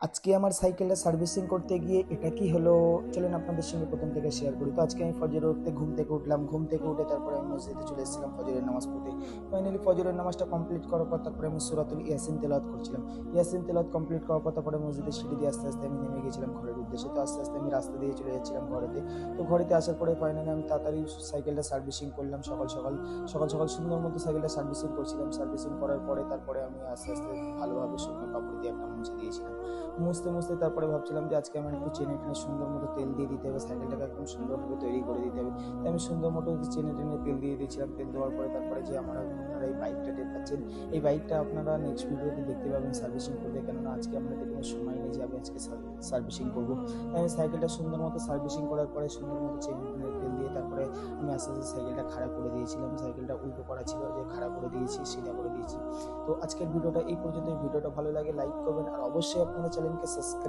আজকে আমার সাইকেলটা সার্ভিসিং করতে গিয়ে এটা কি হলো, চলেন আপনাদের সঙ্গে প্রথম থেকে শেয়ার করি। তো আজকে আমি ফজরে উঠতে ঘুম থেকে উঠলাম, ঘুম থেকে উঠে তারপরে আমি মসজিদে চলে এসেছিলাম ফজরের নামাজ পড়তে। ফাইনালি ফজরের নামাজটা কমপ্লিট করার পর তারপরে আমি সূরাতুল ইয়াসিন তেলাওয়াত করছিলাম। ইয়াসিন তেলাওয়াত কমপ্লিট করার পর তারপরে মসজিদের সিঁড়ি দিয়ে আস্তে আস্তে আমি নেমে গেছিলাম ঘরের উদ্দেশ্যে। তো আস্তে আস্তে আমি রাস্তা দিয়ে চলে যাচ্ছিলাম ঘরেতে। তো ঘরেতে আসার পরে ফাইনালি আমি তাড়াতাড়ি সাইকেলটা সার্ভিসিং করলাম। সকাল সকাল সকাল সকাল সুন্দর মতো সাইকেলটা সার্ভিসিং করছিলাম। সার্ভিসিং করার পরে তারপরে আমি আস্তে আস্তে ভালোভাবে শুকনো কাপড় দিয়ে একটা মুছে দিয়েছিলাম। মুছতে মুছতে তারপরে ভাবছিলাম যে আজকে আমার একটু চেনে টেনে সুন্দর মতো তেল দিয়ে দিতে হবে, সাইকেলটাকে একদম সুন্দরভাবে তৈরি করে দিতে হবে। তাই আমি সুন্দর মতো চেনে টেনে তেল দিয়ে দিয়েছিলাম। তেল দেওয়ার পরে তারপরে যে আপনারা এই বাইকটা পাচ্ছেন, এই বাইকটা আপনারা নেক্সট ভিডিওতে দেখতে পাবেন সার্ভিসিং করতে, কেননা আজকে আপনাদের কোনো সময় নেই যে আমি আজকে সার্ভিসিং করবো। তাই আমি সাইকেলটা সুন্দর মতো সার্ভিসিং করার পরে সুন্দর মতো চেনে টেনে তেল দিয়ে তারপরে আমি আস্তে আস্তে সাইকেলটা খাড়া করে দিয়েছিলাম। সাইকেলটা উল্টো করা ছিল, যে খাড়া করে দিয়েছি, সিধা করে দিয়েছি। তো আজকের ভিডিওটা এই পর্যন্ত। ভিডিওটা ভালো লাগে লাইক করবেন, আর অবশ্যই আপনারা চ্যানেলকে সাবস্ক্রাইব